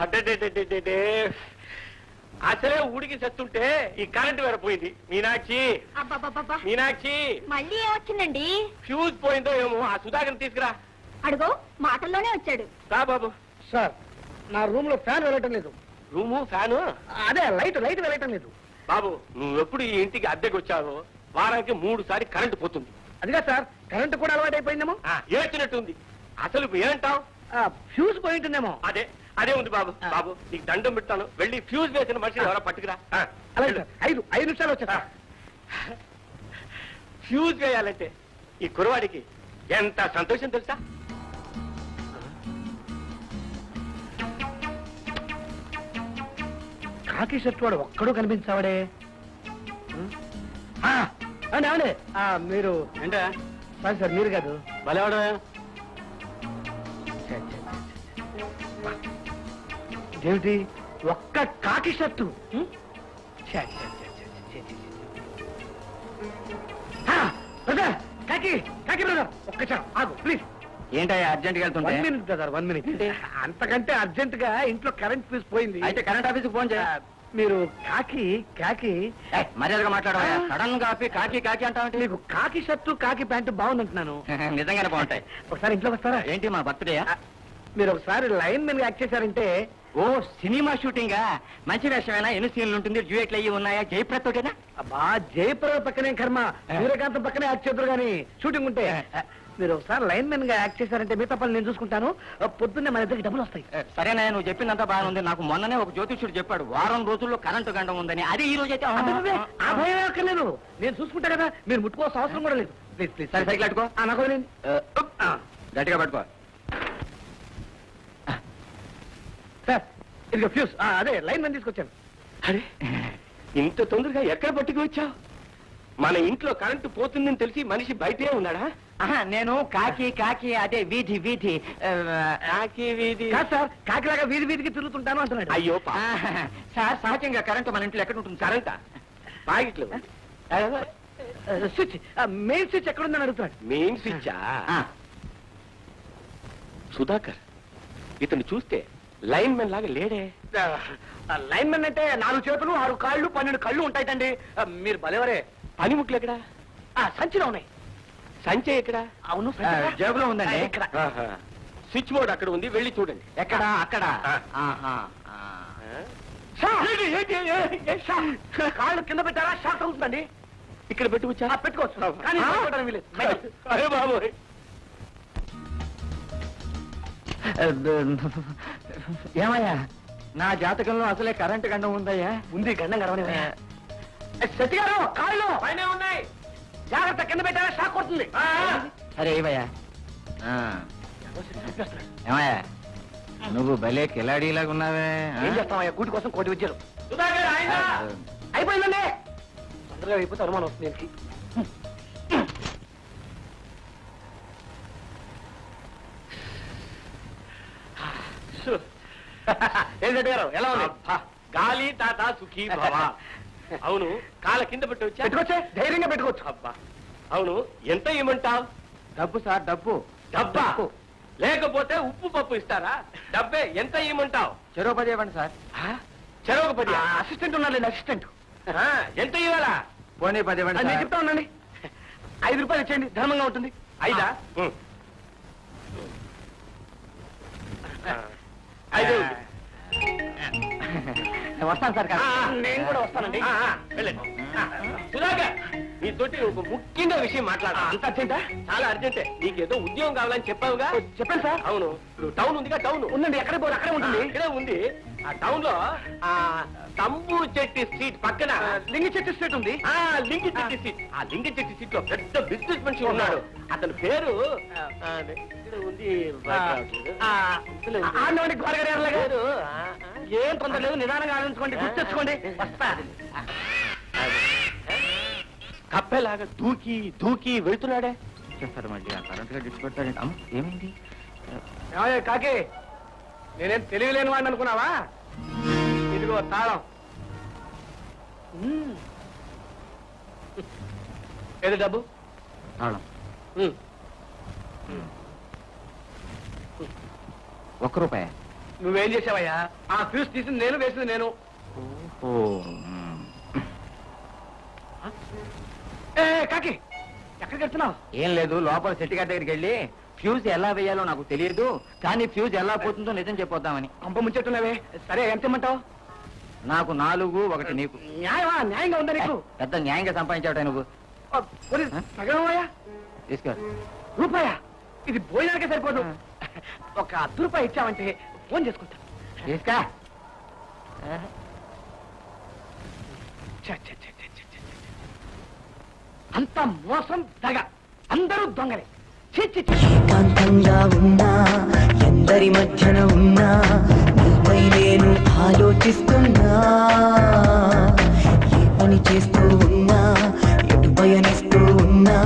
అడ్డే అసలే ఊడికి చస్తుంటే ఈ కరెంట్ వేరే పోయింది. మీనాక్షి మీనాక్షి మళ్ళీ ఏమొచ్చిందండి? ఫ్యూజ్ పోయిందో ఏమో. ఆ సుధాకర్ తీసుకురా. అడుగో మాటల్లోనే వచ్చాడు. రా బాబు. సార్, నా రూమ్ లో ఫ్యాన్ వెళ్ళటం లేదు. రూము ఫ్యాను అదే లైట్ వెళ్ళటం లేదు. బాబు, నువ్వెప్పుడు ఈ ఇంటికి అద్దెకి వచ్చావో వారానికి 3 సార్లు కరెంటు పోతుంది. అదిగా సార్, కరెంట్ కూడా అలవాటు అయిపోయిందేమో. ఏడ్చినట్టుంది. అసలు ఏమంటావు? ఫ్యూజ్ పోయింటుందేమో. అదే ఉంది బాబు. బాబు నీకు దండం పెడతాను, వెళ్ళి ఫ్యూజ్ వేసిన మనిషిని ఎవరో పట్టుకురా. అలాగే సార్, 5 నిమిషాలు వచ్చా. ఫ్యూజ్ వేయాలంటే ఈ కురవాడికి ఎంత సంతోషం తెలుసా? కాకి షర్ట్ వాడు ఒక్కడూ కనిపించావాడే. అవునే అవునే, మీరు ఏంటా? సార్ సార్, మీరు కాదు. భలేవాడు. ఏమిటి ఒక్క కాకి షర్టు? కాకి కాకి బ్రదర్, ఒక్కసారి ఆగు ప్లీజ్. ఏంటయ్యా అర్జెంట్ గా వెళ్తుంటే? 1 మినిట్ బ్రదర్, 1 మినిట్. అంతకంటే అర్జెంట్ గా ఇంట్లో కరెంట్ ఫీజు పోయింది. అయితే కరెంట్ ఆఫీస్ ఫోన్ చేయ. మీరు కాకి కాకి మర్యాదగా మాట్లాడవా? సడన్ గా ఆపి కాకి కాకి అంటావంటే? మీకు కాకి షర్టు కాకి ప్యాంటు బాగుందంటున్నాను. నిజంగానే బాగుంటాయి. ఒకసారి ఇంట్లోకి వస్తారా? ఏంటి మా బర్త్డే? మీరు ఒకసారి లైన్ మెన్ గా యాక్ట్ చేశారంటే. ఓ సినిమా షూటింగా? మంచి వేషమేనా? ఎన్ని సీన్లు ఉంటుంది? డ్యూయెట్లు అయ్యి ఉన్నాయా? జయప్రద్ తోటేనా? అబ్బా, జయప్రద పక్కనే కర్మ, సూర్యకాంతం పక్కనే యాక్ట్ చేద్దరు గాని షూటింగ్ ఉంటే. మీరు ఒకసారి లైన్ మెన్ గా యాక్ట్ చేశారంటే మిగతా పనులు నేను చూసుకుంటాను. పొద్దున్నే మన ఇద్దరికి డబ్బులు వస్తాయి. సరేనా, నువ్వు చెప్పిందంతా బాగానే ఉంది. నాకు మొన్ననే ఒక జ్యోతిష్యుడు చెప్పాడు 1 వారం రోజుల్లో కరెంటు గండం ఉందని. అది ఈ రోజు అయితే ఆ భయం అక్కర్లేదు, నేను చూసుకుంటా కదా. మీరు ముట్టుకోవాల్సిన అవసరం కూడా లేదు. Please please. సరే సైకిల్ అట్టుకో. నాకు గట్టిగా పట్టుకో. సార్, ఇది ఫ్యూజ్. అదే లైన్ మెన్ తీసుకొచ్చాను. అరే, ఇంత తొందరగా ఎక్కడ పట్టుకు వచ్చావు? మన ఇంట్లో కరెంటు పోతుందని తెలిసి మనిషి బయటే ఉన్నాడా? నేను కాకి కాకి అదే వీధి వీధి కాకి వీధి కాదు సార్, కాకిలాగా వీధి వీధికి తిరుగుతుంటాను అంటున్నాడు. అయ్యో సార్, సహజంగా కరెంటు మన ఇంట్లో ఎక్కడ ఉంటుంది? కరెంటా? బాగిట్లో స్విచ్, మెయిన్ స్విచ్ ఎక్కడుందని అడుగుతున్నాడు. మెయిన్ స్విచ్చా? సుధాకర్, ఇతను చూస్తే లైన్ మెన్ లాగా లేడే. లైన్ మెన్ అంటే 4 చేతులు 6 కాళ్ళు 12 కళ్ళు ఉంటాయిటండి. మీరు భలేవరే. పనిముట్లు ఎక్కడా? సంచిలో ఉన్నాయి. సంచే ఎక్కడా? అవును, జేబులో ఉందండి. స్విచ్ బోర్డ్ అక్కడ ఉంది, వెళ్ళి చూడండి. ఎక్కడ? అక్కడ. కాళ్ళు కింద పెట్టారా? షాక్ అవుతుందండి. ఇక్కడ పెట్టుకొచ్చా? పెట్టుకోవచ్చు, కానీ పట్టుకోవడం వీలేదు. అరే బాబు, ఏమయ్యా, నా జాతకంలో అసలే కరెంటు గండం ఉందయ్యా. ఉంది, గండం గడవనే. శెట్టి గారు, కాళ్ళు పైన ఉన్నాయి, జాగ్రత్త, కింద పెట్టారా? షాక్ కొడుతుంది. సరే ఇవయ్యా. ఏమయ్యా, నువ్వు భలే కిలాడీలాగా ఉన్నావే. ఏం చేస్తామయ్యా, కూటి కోసం కోటి విద్యలు. అయిపోయిందండి. తొందరగా అయిపోతే అనుమానం వస్తుంది దీనికి. ఏం శెట్టి గారు, ఎలా ఉంది? గాలి తాత సుఖీ భవ. అవును, కాళ్ళ కింద పెట్టుకోవచ్చే, ధైర్యంగా పెట్టుకోవచ్చు. అబ్బా, అవును, ఎంత ఇవ్వమంటావు? డబ్బు సార్, డబ్బు. డబ్బా? లేకపోతే ఉప్పు పప్పు ఇస్తారా? డబ్బే, ఎంత ఇవ్వమంటావు? 10 ఇవ్వండి సార్. చెరొక 10. అసిస్టెంట్ ఉన్నాడు, అసిస్టెంట్. ఎంత ఇవ్వాలా? పోనీ 10 ఇవ్వండి. నేను చెప్తా ఉండండి. 5 రూపాయలు ఇచ్చేయండి, ధర్మంగా ఉంటుంది. 5? 5. వస్తాను సార్. నేను కూడా వస్తానండి. వెళ్ళండి. సుధాకర్, నీతోటి ఒక ముఖ్యంగా విషయం మాట్లాడాలి. అంత అర్జెంటా? చాలా అర్జెంటే. నీకేదో ఉద్యోగం కావాలని చెప్పావుగా? చెప్పండి సార్. అవును, ఇప్పుడు టౌన్ ఉందిగా. టౌన్ ఉందండి, ఎక్కడ పోదు అక్కడే ఉంటుంది. ఇక్కడే ఉంది. ఆ టౌన్ లో తంబు చెట్టి స్ట్రీట్ పక్కన లింగి చెట్టు స్ట్రీట్ ఉంది. లింగి చెట్టి స్ట్రీట్. ఆ లింగి చెట్టి స్ట్రీట్ లో పెద్ద బిజినెస్ మనిషి ఉన్నాడు. అతని పేరు ఇక్కడ ఉంది. పేరు ఏం తొందర లేదు, నిదానంగా ఆలోచించుకోండి, గుర్తెచ్చుకోండి. వస్తా. కప్పెలాగా దూకి దూకి వెళ్తున్నాడే. చేస్తారు మళ్ళీ కరెంట్ గా డిస్క్ పెడతాడండి. ఏమైంది? కాకి, నేనేం తెలియలేని వాడిని అనుకున్నావా? ఇదిగో తాళం. ఏది డబ్బు? తాళం. 1 రూపాయి. నువ్వేం చేసావయ్యా? ఆ ఫ్యూజ్ తీసింది నేను, వేసింది నేను. ఏ కాకి, ఎక్కడికి వెళ్తున్నావు? ఏం లేదు, లోపల సెట్ గారి దగ్గరికి వెళ్ళి ఫ్యూజ్ ఎలా వేయాలో నాకు తెలియదు, కానీ ఫ్యూజ్ ఎలా పోతుందో నిజం చెప్పొద్దామని. పంప ముంచెట్టున్నావే. సరే, ఎంత ఇమ్మంటావు? నాకు 4, 1 నీకు. న్యాయమా? న్యాయంగా ఉందా నీకు? పెద్ద న్యాయంగా సంపాదించావుట నువ్వు. పోనీ సగమయ్యా? తీసుకో. రూపాయ? ఇది భోజనానికే సరిపోదు. ఒక ₹10 ఇచ్చావంటే ఫోన్ చేసుకుంటా. తీసుకో. ఛ, ఛ, ఛ, ఛ, ఛ, ఛ, ఛ. అంత మోసం దగ, అందరూ దొంగలే. ఛీ, ఛీ, ఛీ. ఏకాంతంగా ఉన్నా, ఎందరి మధ్యన ఉన్నా, నీపై నేను ఆలోచిస్తున్నా. ఏ పని చేస్తూ ఉన్నా, ఎటు పయనిస్తూ ఉన్నా,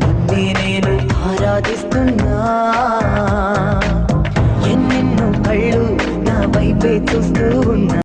నిన్నే నేను ఆరాధిస్తున్నా.